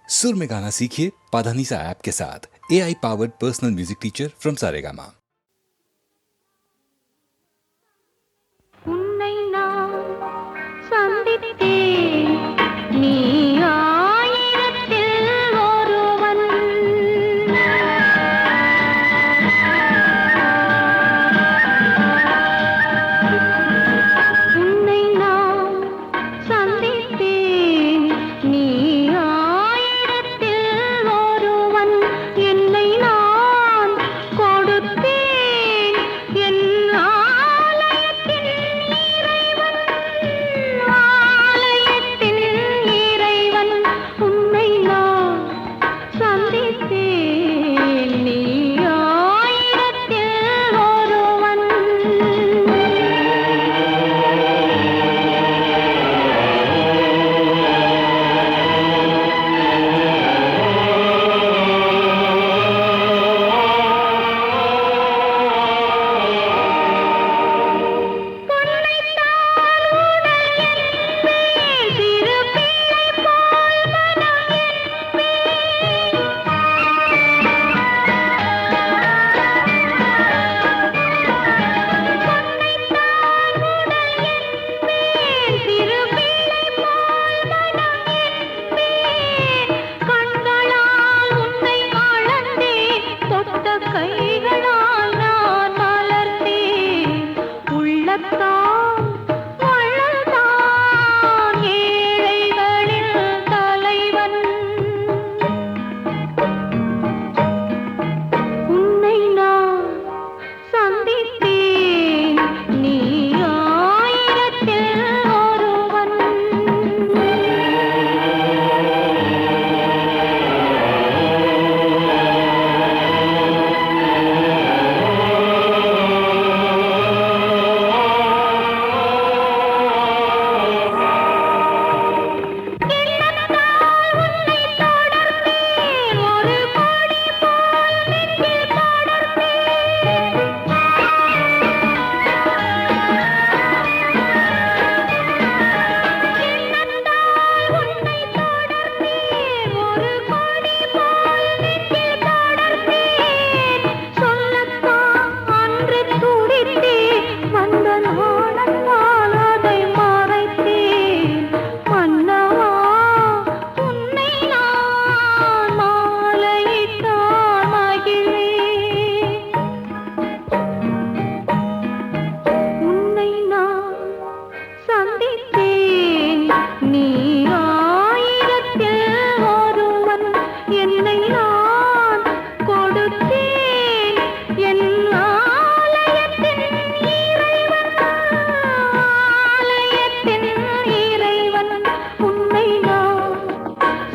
सुर में गाना सीखिए पाधानीसा ऐप के साथ। AI powered personal music teacher from Saregama. உன்னை நான் சந்தித்தேன், நீ ஆயிரத்தில் ஒருவன். உன்னை நான் சந்தித்தேன், நீ ஆயிரத்தில் ஒருவன். என்னை நான் கொடுத்தேன், என் ஆலயத்தின் இறைவன். உன்னை நான் சந்தித்தேன், நீ ஆயிரத்தில் ஒருவன். கண்களால் உன்னை அளந்தேன், தொட்ட கைகளால் நான் மலர்ந்தேன். உள்ளத்தால் வளர்ந்தான் ஏழைகளின் தலைவன். உன்னை நான் சந்தித்தேன், நீ ஆயிரத்தில் ஒருவன். ஒரு கொடி போல் நெஞ்சில் ஒரு கொடி போல் நெஞ்சில் படர்ந்தேன். சொல்லத்தான் அன்று துடித்தேன், வந்த நாளெல்லாம் அதை மறைத்தேன். மன்னவா, உன்னை நான் மாலையிட்டால் மகிழ்வேன். உன்னை நான் சந்தித்தேன், நீ ஆயிரத்தில் ஒருவன். என்னை நான் கொடுத்தேன், என் ஆலயத்தின் இறைவன். உன்னை நான்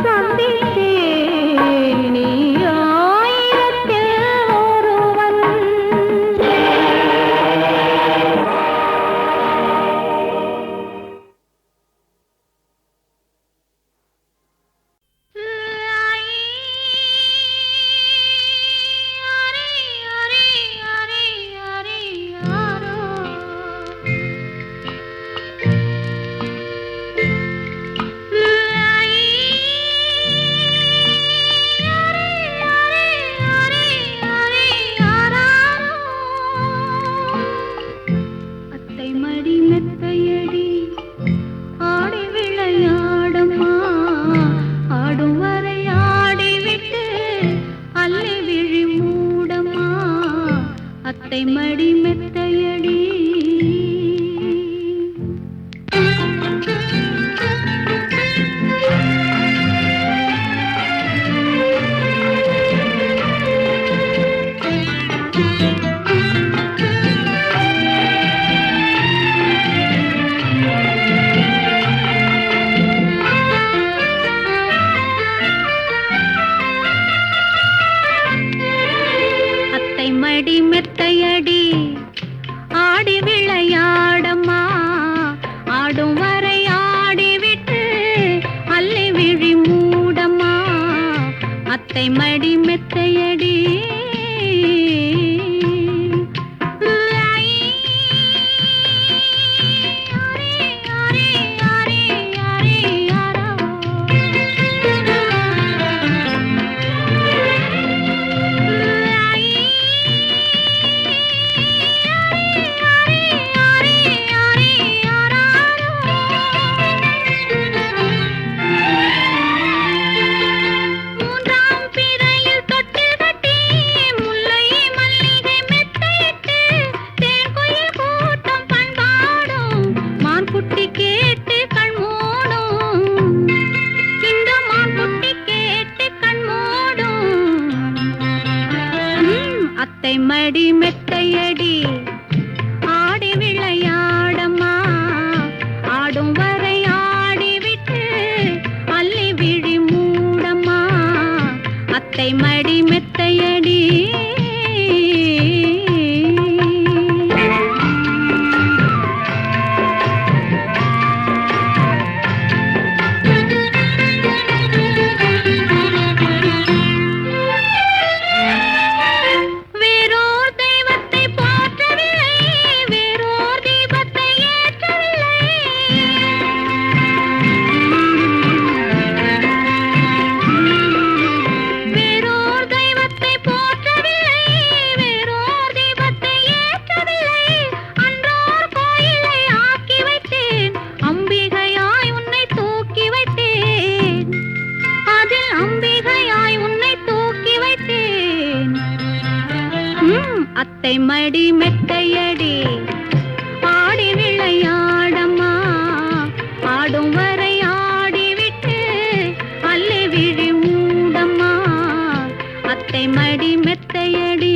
சந்தித்தேன், நீ ஆயிரத்தில் ஒருவன். அத்தை மடி மெத்தையடி ஆடி விளையாடம்மா, ஆடும் வரை ஆடிவிட்டு அல்லி விழி மூடம்மா. அத்தை மடி மெத்தையடி. அத்தை மடி மெத்தையடி ஆடி விளையாடம்மா, ஆடும் வரை ஆடிவிட்டு அல்லி விழி மூடம்மா. அத்தை மடி மெத்தையடி. அரே அரே அரே அரே அரே அரோ. அத்தை மடி மெத்தையடி ஆடி விளையாடம்மா ஆடும் வரை ஆடிவிட்டு அள்ளி விழி மூடம்மா அத்தை மடி மெத்தையடி அத்தை மடி மெத்தையடி ஆடி விளையாடம்மா ஆடும் வரை ஆடிவிட்டு அள்ளி விழி மூடம்மா அத்தை மடி மெத்தையடி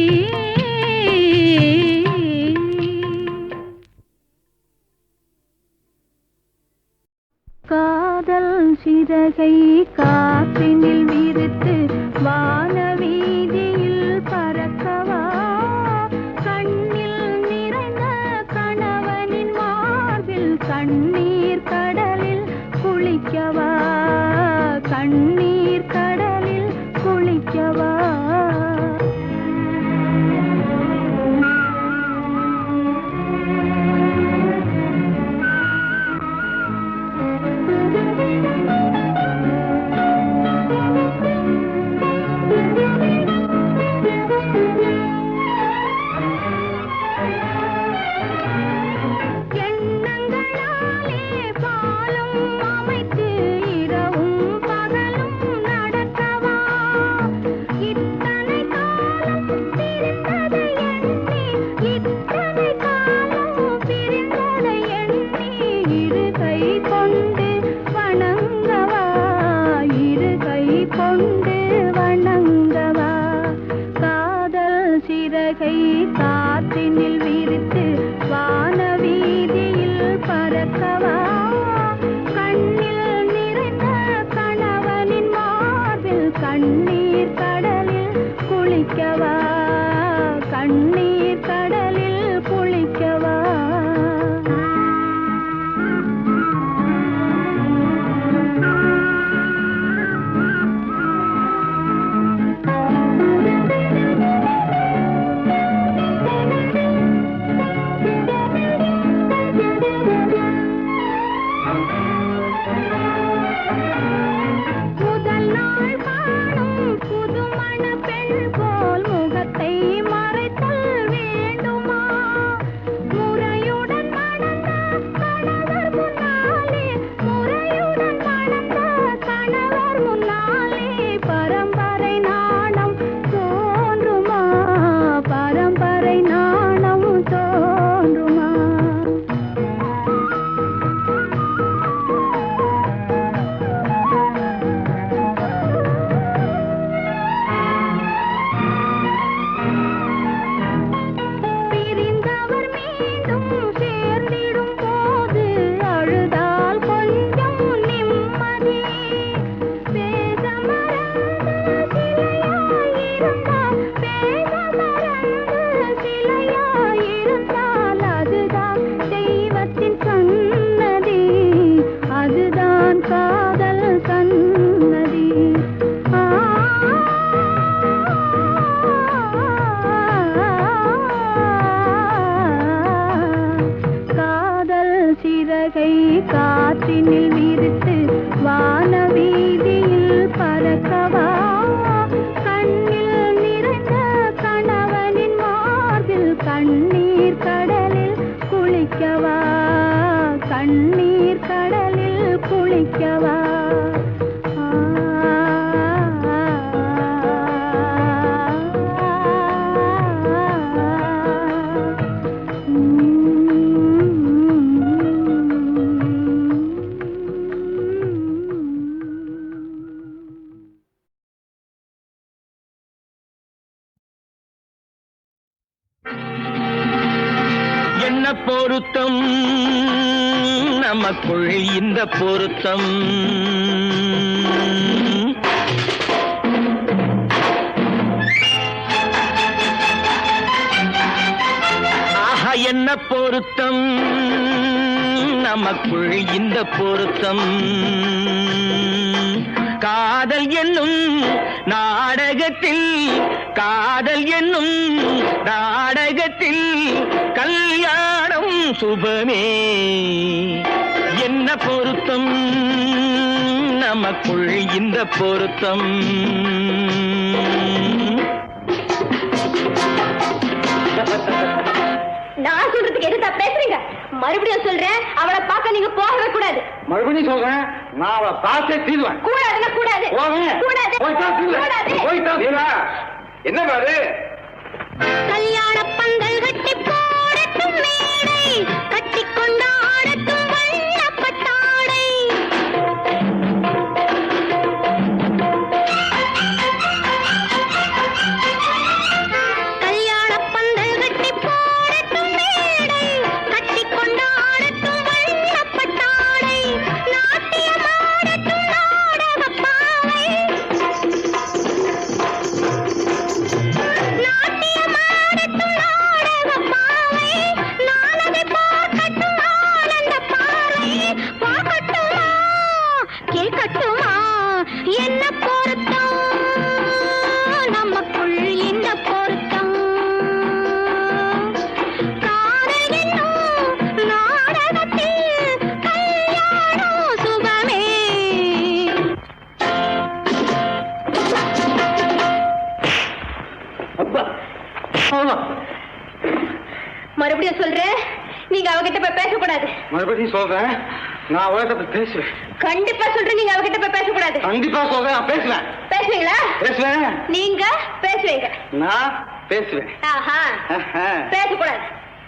காதல் சிறகை காற்றினில் விரித்து வானவீதியில் பறக்கவா கண்ணீர் கடலில் குளிக்கவா கண்ணீர் கடலில் குளிக்கவா காற்றினில் விரித்து வானவீதியில் பறக்கவா கண்ணில் நிறைந்த கணவனின் மார்பில் கண்ணீர் கடலில் குளிக்கவா கண்ணீர் கடலில் குளிக்கவா முதல் நாள் காணும் என்ன பொருத்தம் நமக்குள் இந்த பொருத்தம் ஆஹா என்ன பொருத்தம் நமக்குள் இந்த பொருத்தம் காதல் என்னும் நாடகத்தில் காதல் என்னும் நாடகத்தில் கல்யாணம் சுபமே என்ன பொருத்தம் நமக்குள் இந்த பொருத்தம் நான் சொல்றதுக்கு எதுக்கு பேசுறீங்க? மறுபடியும் சொல்றேன், அவளை பார்க்க நீங்க போகவே கூடாது. மறுபடியும் சொல்றேன், நான் அவளை பார்த்தே தீர்வேன். கூடாதுன்னா கூடாது. கூடாது. கூடாது. என்ன பாரு, கல்யாண பந்தல் கட்டி போடட்டும் மேடை, கட்டி கொண்டாடட்டும் வண்ணப்பட்டாடை. கல்யாண பந்தல் கட்டி போடட்டும் மேடை, கட்டி கொண்டாடட்டும் வண்ணப்பட்டாடை. நாட்டியமாடட்டும் நாடகப் பாவை. என்ன பொருத்தம் நமக்குள் இந்த பொருத்தம் காதல் என்னும் நாடகத்தில் கல்யாணம் சுபமே. மறுபடியும் சொல்றேன், நீங்க அவகிட்ட போய் பேசக்கூடாது. மறுபடியும் சொல்றேன், நான் அவகிட்ட பேசுவேன். கண்டிப்பா சொல்றேன், நீங்க அவகிட்ட போய் பேசக்கூடாது. கண்டிப்பா சொல்றேன், நான் பேசுவேன். பேசுவீங்களா? பேசுவேன். நீங்க பேசுவீங்க. நான் பேசுவேன். ஆஹா. பேசக்கூடாது.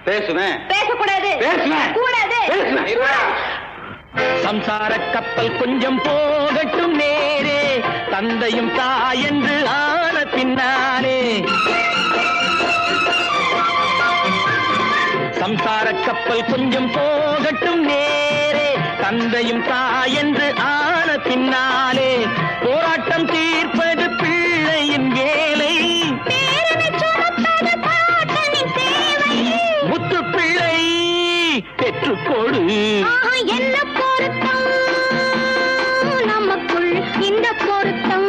பேசுவேன். பேசக்கூடாது. பேசுவேன். கூடாது. பேசுவேன். சம்சார கப்பல் கொஞ்சம் போகட்டும் நேரே, தந்தையும் தாயென்று ஆன பின்னாலே. சம்சார கப்பல் கொஞ்சம் போகட்டும் நேரே, தந்தையும் தாயென்று ஆன பின்னாலே. போராட்டம் தீர்ப்பது பிள்ளையின் வேலை, முத்து பிள்ளை பெற்றுக்கொடு. என்ன பொருத்தம் நமக்குள் இந்த பொருத்தம்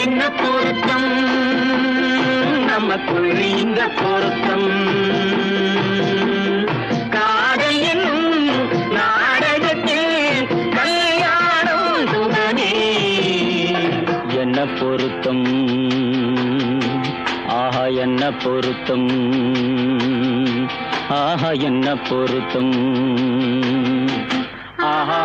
என்ன பொருத்தம் நமக்குள் இந்த பொருத்தம் காதல் என்னும் நாடகத்தில் கல்யாணம் சுபமே. என்ன பொருத்தம், ஆஹா என்ன பொருத்தம், ஆஹா என்ன பொருத்தம், ஆஹா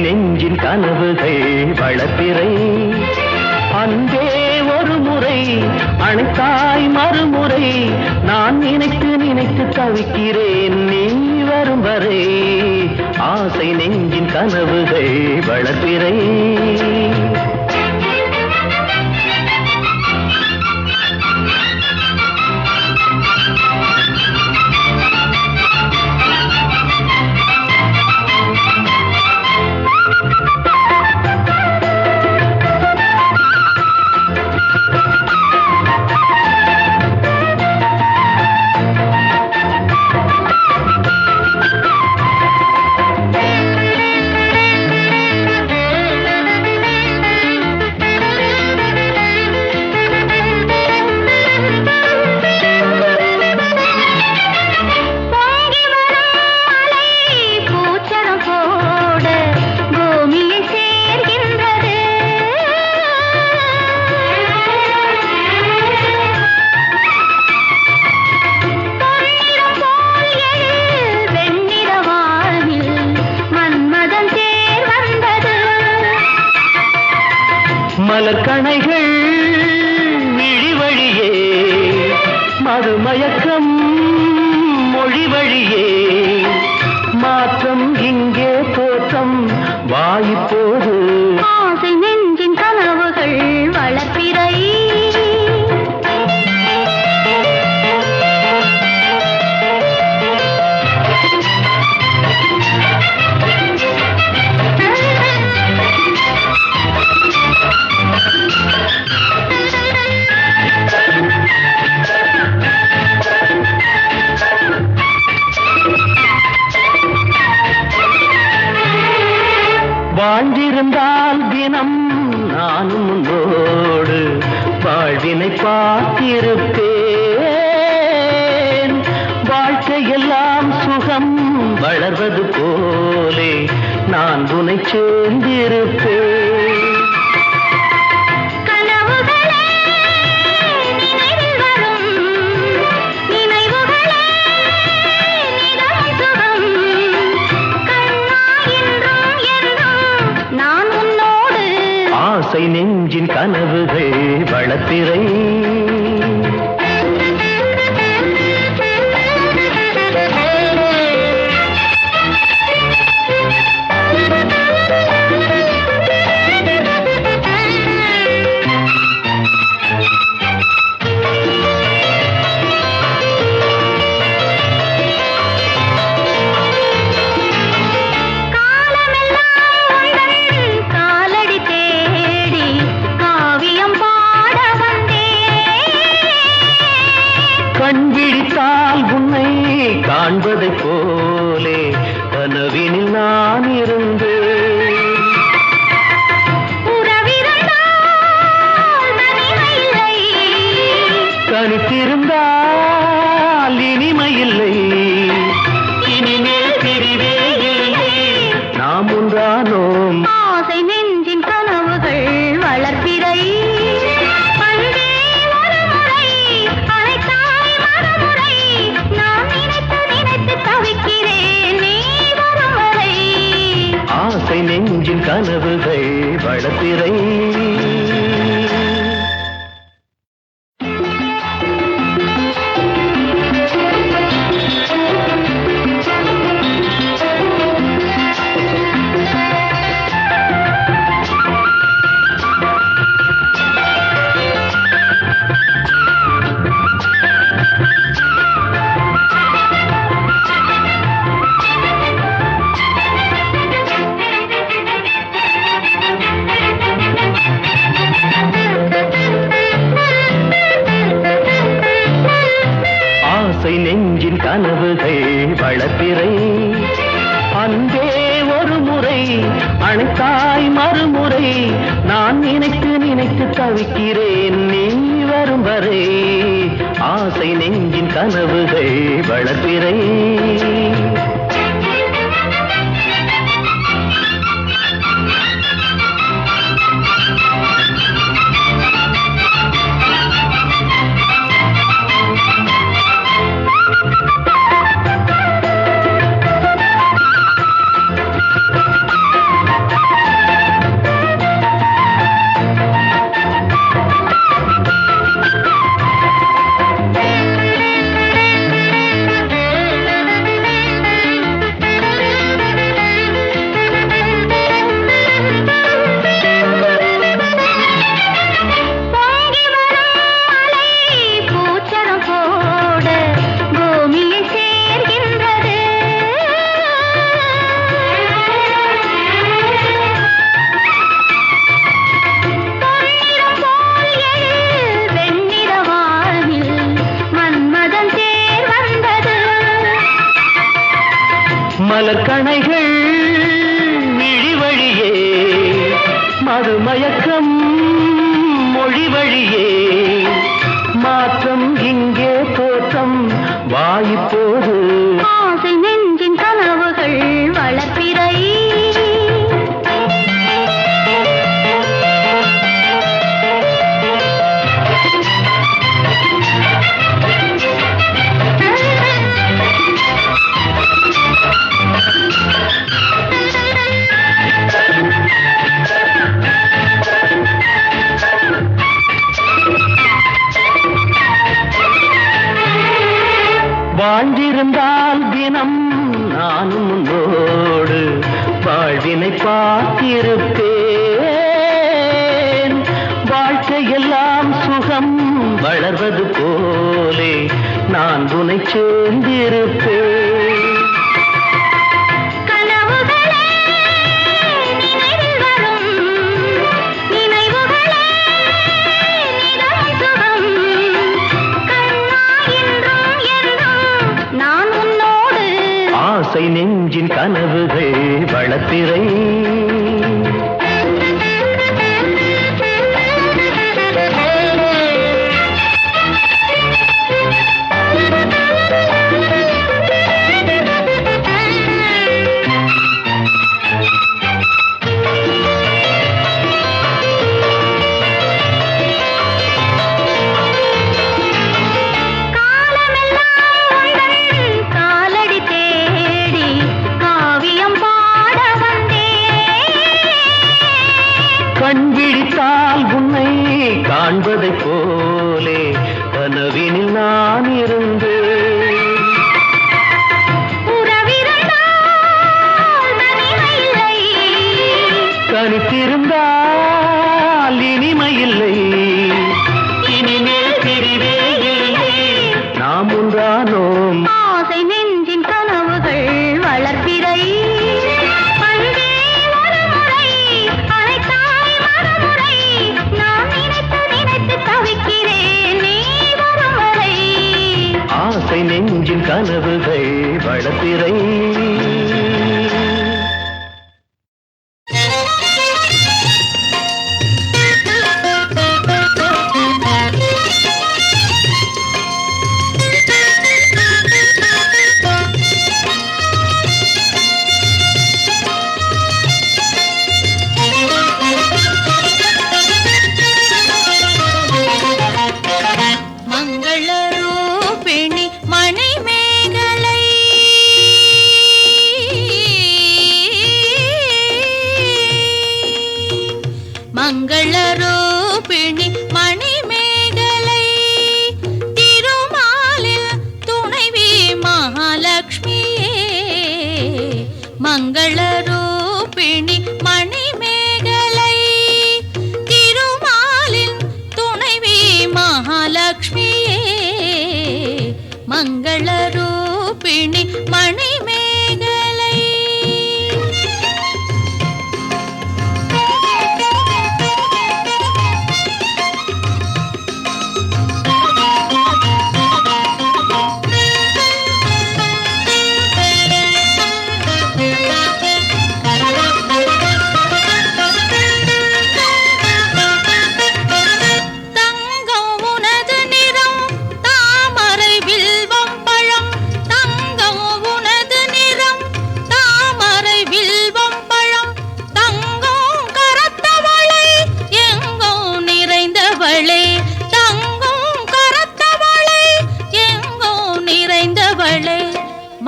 நெஞ்சின் கனவுகள் வளர்ப்பிறை அன்பே ஒரு முறை அணைத்தாய் மறுமுறை நான் நினைத்து நினைத்து தவிக்கிறேன் நீ வரும் வரை ஆசை நெஞ்சின் கனவுகள் வளர்ப்பிறை மலர்கணைகள் விழி வழியே மதுமயக்கம் மொழி வழியே மாற்றம் இங்கே தோற்றம் வாய்ப்போது ஆசை நெஞ்சின் கனவுகள் வளர்ப்பிறை வாழ்ந்திருந்தால் தினம் நானும் உன்னோடு வாழ்வினை பார்த்திருப்பேன் வாழ்க்கையெல்லாம் சுகம் வளர்வது போலே நான் உன்னை சேர்ந்திருப்பேன் ஆசை நெஞ்சின் கனவுகள் வளர்ப்பிறை கண்விழித்தால் உன்னை காண்பதைப் போலே கனவினில் நான் இருந்தேன் தனித்திருந்தால் இனிமையில்லை இனிமேல் பிரிவே இல்லை நாம் ஒன்றானோம் ஆசை நெஞ்சின் கனவுகள் வளர்ப்பிறை ஆசை நெஞ்சின் கனவுகள் வளர்ப்பிறை ஆசை நெஞ்சின் கனவுகள் வளர்ப்பிறை அன்பே ஒரு முறை அணைத்தாய் மறுமுறை நான் நினைத்து நினைத்து தவிக்கிறேன் நீ வரும் வரை ஆசை நெஞ்சின் கனவுகள் வளர்ப்பிறை மலர்கணைகள் விழி வழியே மதுமயக்கம் மொழி வழியே மாற்றம் இங்கே தோற்றம் வாய்ப்போது ஆசை நெஞ்சின் கனவுகள் வளர்ப்பிறை வாழ்ந்திருந்தால் தினம் நானும் உன்னோடு வாழ்வினை பார்த்திருப்பேன். வாழ்க்கையெல்லாம் சுகம் வளர்வது போலே நான் உன்னை சேர்ந்திருப்பேன். ஆசை நெஞ்சின் கனவுகள் வளர்ப்பிறை. கண் விழித்தால் உன்னை காண்பதைப் போலே கனவினில் நான் இருந்தேன். தனித்திருந்தால் இனிமையில்லை, இனிமேல் பிரிவே இல்லை, நாம் ஒன்றானோம். ஆசை நெஞ்சின் கனவுகள் வளர்ப்பிறை. ஆசை நெஞ்சின் கனவுகள் வளர்ப்பிறை. மங்களரூபிணி மணிமேகலை திருமாலில் துணைவி மகாலட்சுமியே. மங்களரூபிணி மணிமேகலை திருமாலில் துணைவி மகாலட்சுமியே. மங்களரூபிணி மணிமேகலை.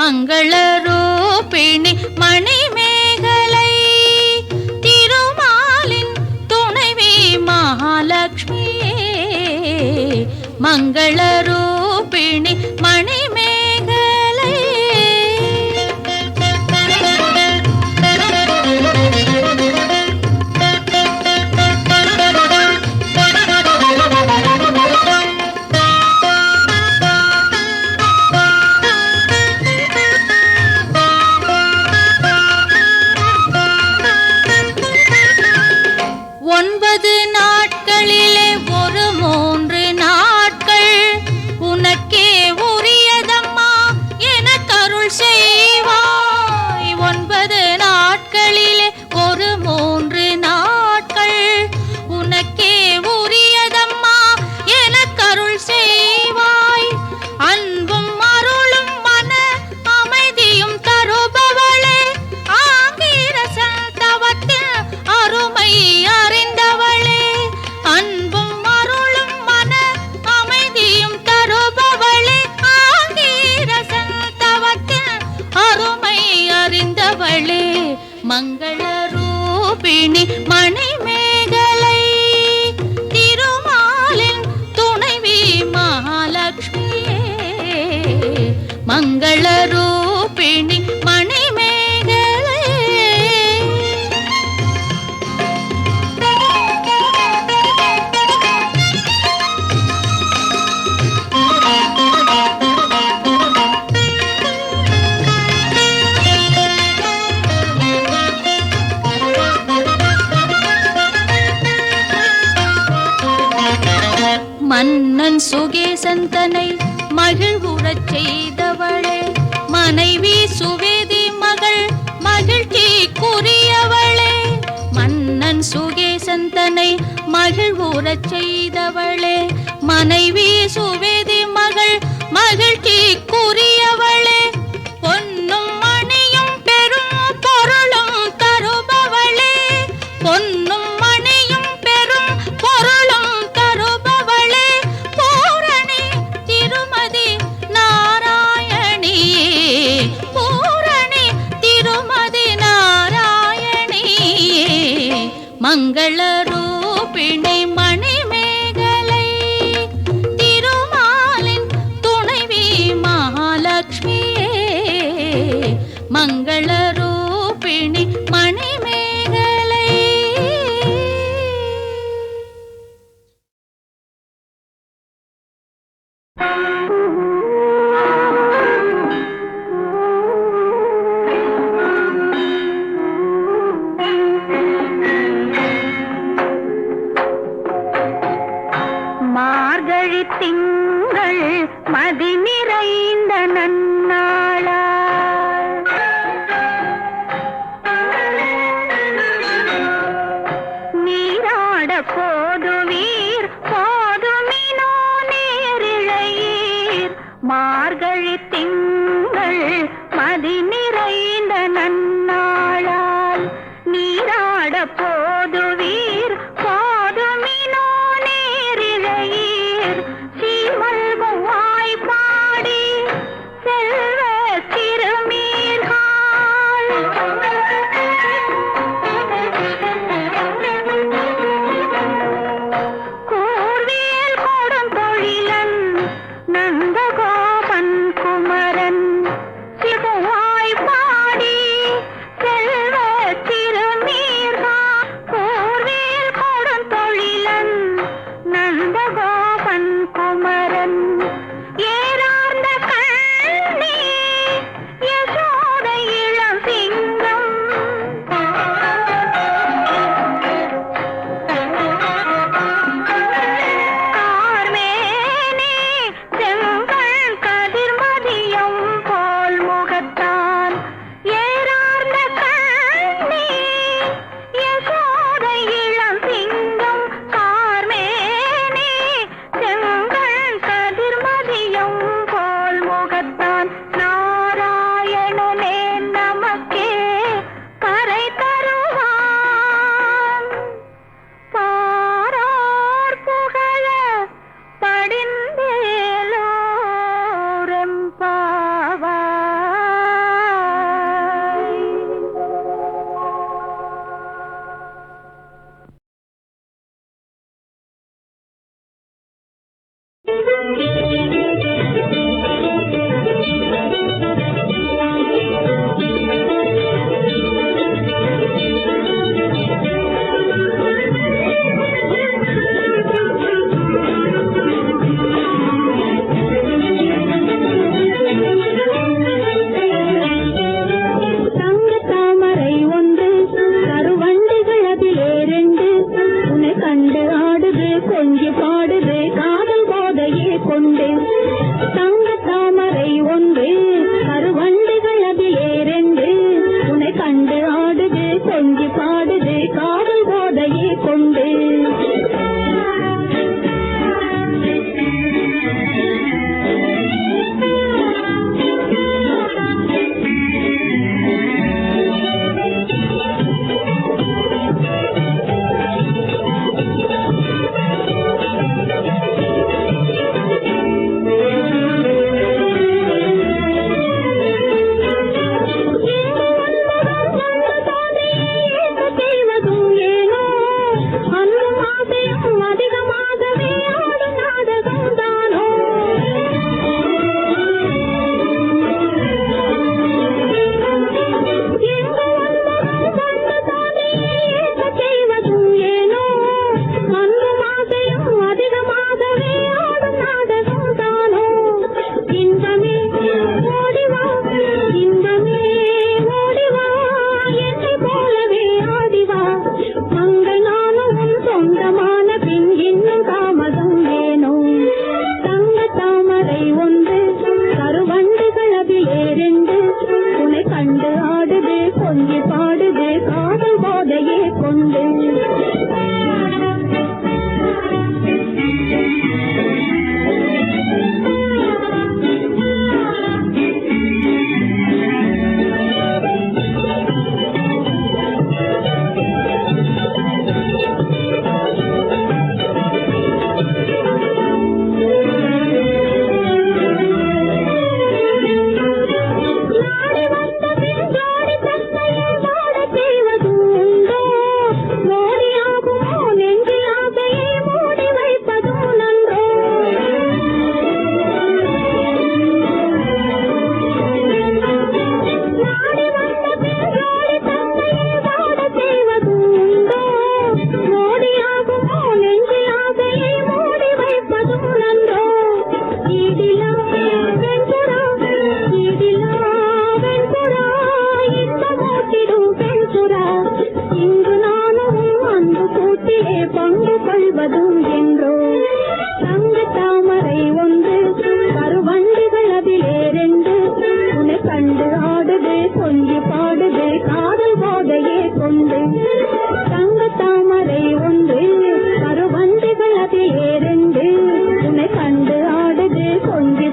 மங்களரூபிணி மணிமேகலை திருமாலின் துணைவி மகாலட்சுமியே. மங்களரூபிணி மணிமேகலை. நாட்களிலே ஒரு 3 நாட்கள் உனக்கே உரிய சுகேசந்தனை மகிழ்வுறச் செய்தவளே மனைவி சுவேதி மகள் மகிழ்ச்சிக்குரியவளே மன்னன் சுகேசந்தனை மகிழ்வுறச் செய்தவளே மனைவி சுவேதி மகள் மகிழ்ச்சிக்குரியவளே பொன்னும் மணியும் பெரும் பொருளும் தருபவளே பொன்னும் மணியும் பெரும் பொருளும் தருபவளே பூரணி திருமதி நாராயணியே பூரணி திருமதி நாராயணியே மங்கள ரூபிணி மணிமேகலை திருமாலின் துணைவி மகாலட்சுமியே மங்கள ரூபிணி மணிமேகலை மார்கழி திங்கள் மதி நிறைந்த நன்னாளா நீராட போதுவீர் போதுமினோ நேரிழையீர் மார்கழி திங்கள் மதி நிறைந்த நன்னாளால் நீராட போதுவீர் போதுமினோ நேரிழையீர் சீமல்கும் வாய்ப்பாடி செல்வ திருமீர்காள் கூர்வேல் கொடுந்தொழிலன் நந்தகோபன் குமரன் சிறுவாய்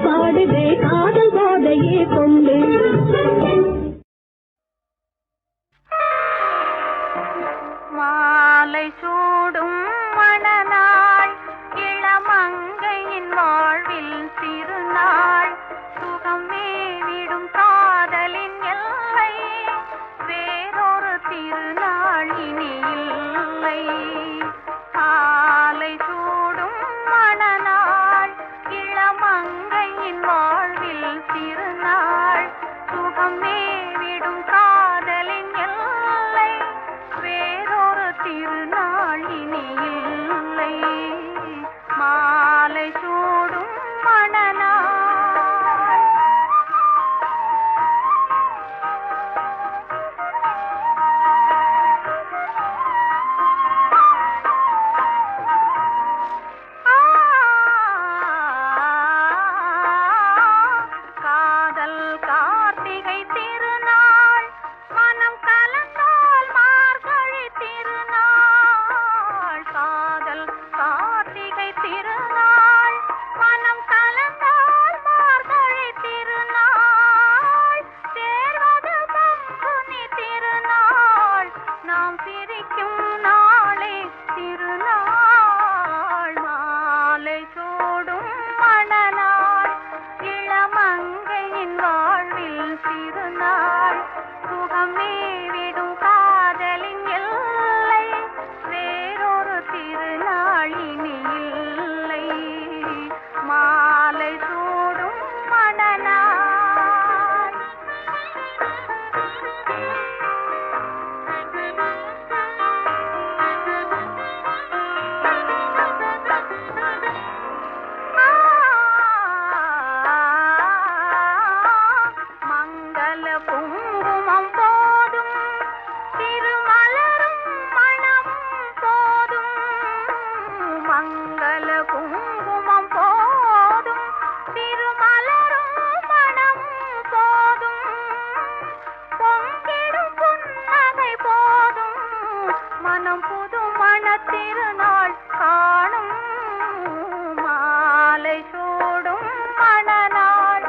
பாடுதே காதல் போதையே கொண்டு. மாலை சூடும் மணநாள் இளமங்கையின் வாழ்வில் திருநாள் சுகம் மேவிடும் காதலின் எல்லை வேறொரு திருநாள் இனி இல்லை. மாலை சூடும் மணநாள் இளமங்கையின் வாழ்வில் திருநாள் சுகம் மேவிடும் காதலின் எல்லை வேறொரு திருநாள் இனி இல்லை. மாலை சூடும் மணநாள் காதல் கார்த்திகை திருநாள் மனம் கலந்தால் மார்கழி திருநாள். காதல் கார்த்திகை திருநாள் மனம் கலந்தால் மார்கழி திருநாள். சேர்வது பங்குனி திருநாள் நாம் பிரிக்கும் நாளே திருநாள். மாலை சூடும் மணநாள் இளமங்கையின் வாழ்வில் திருநாள் சுகம் மேவிடும் காதலின் எல்லை வேறொரு திருநாள் இனி இல்லை. மாலை சூடும் மணநாள் மங்கள குங்குமம் போதும் திருமலரும் மணமும் போதும். மங்கள குங்குமம் போதும் திருமலரும் மணமும் போதும். பொங்கிடும் புன்னகை போதும் மனம் புது மண திருநாள் காணும். மாலை சூடும் மணநாள்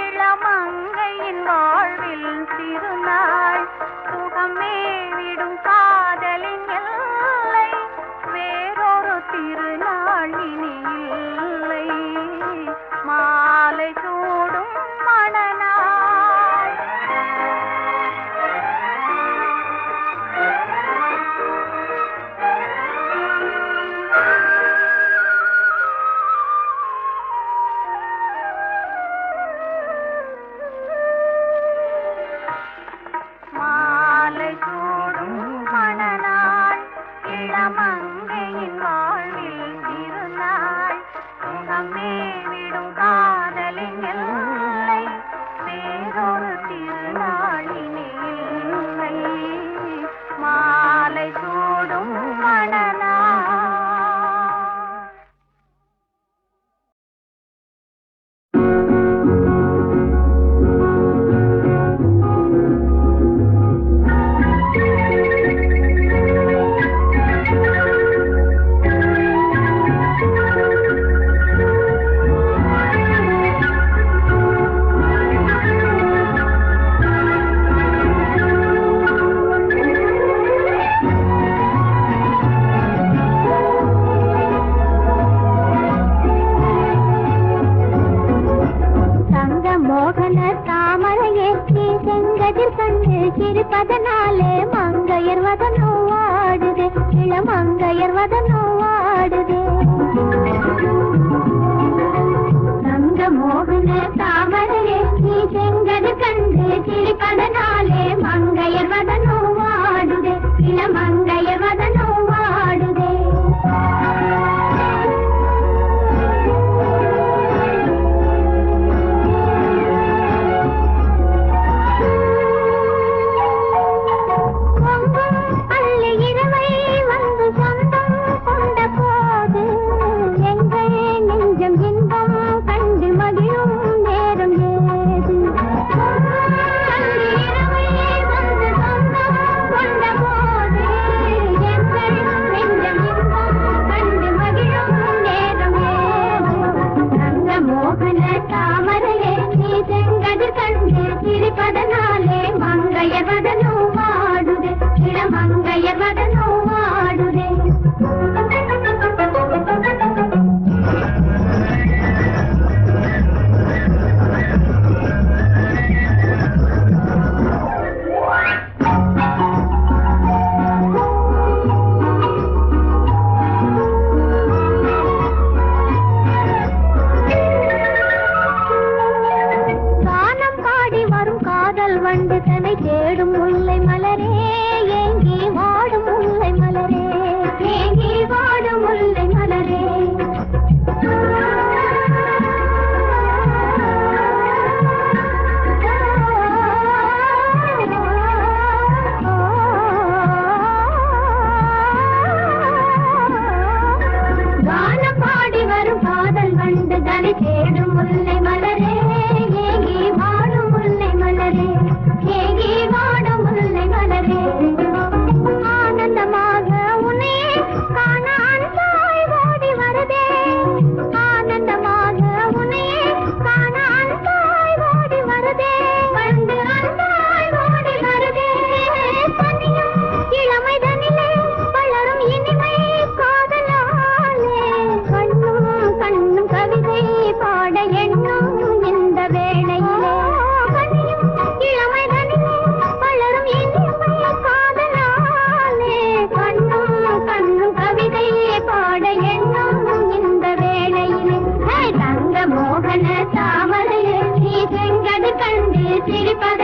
இளமங்கையின் வாழ்வில் திருநாள் சுகம் மேவிடும் காதலின் எல்லை வேறொரு திருநாள் இனி இல்லை. மாலை சூடும் மணநாள் மாலை சூடும் மணநாள் இளமங்கையின் வாழ்வில் திருநாள் சுகம் மேவிடும் காதலின் எல்லை வேறொரு திருநாள் இனி இல்லை. மாலை சூடும் மணநாள் சிரிப்பதனாலே மங்கையர் வதனோ வாடுதே இளமங்கையர் வதனோ வாடுதே. தங்க மோகன தாமரையே நீ செங்கது கண்டு சிரிப்பதனாலே மங்கையர் வதனோ வாடுதே இளமங்கையர் வதனோ வாடுதே. தாமரையே நீ செங்கதிர் கண்டு சிரிப்பதனாலே மங்கையர் வதனம் வாடுதே இளமங்கையர் வதனம் வாடுதே வண்டு தன்னை தேடும் முல்லை மலரே ஏங்கி வாடும் முல்லை மலரே ஏங்கி வாடும் முல்லை மலரே கானம் பாடி வரும் காதல் வண்டு தன்னை தேடும் முல்லை மலரே ஏங்கி வாடும் முல்லை மலரே ஏங்கி வாடும் முல்லை மலரே ஆனந்தமாக உன்னை காண அன்பாய் ஓடி வருதே ஆனந்தமாக உன்னை காண அன்பாய் ஓடி வருதே கண்டு அன்பாய் ஓடி வருதே பனியும் இளமை தனிலே வளரும் இனிமை காதலாலே கண்ணும் கண்ணும் கவிதை பாட எண்ணும் இந்த வேளையிலே பனியும் இளமை தனிலே வளரும் இனிமை காதலாலே கண்ணும் கண்ணும் கவிதை பாட எண்ணும் இந்த வேளையிலே தங்க மோகன தாமரையே நீ செங்கது கண்டு சிரிப்பது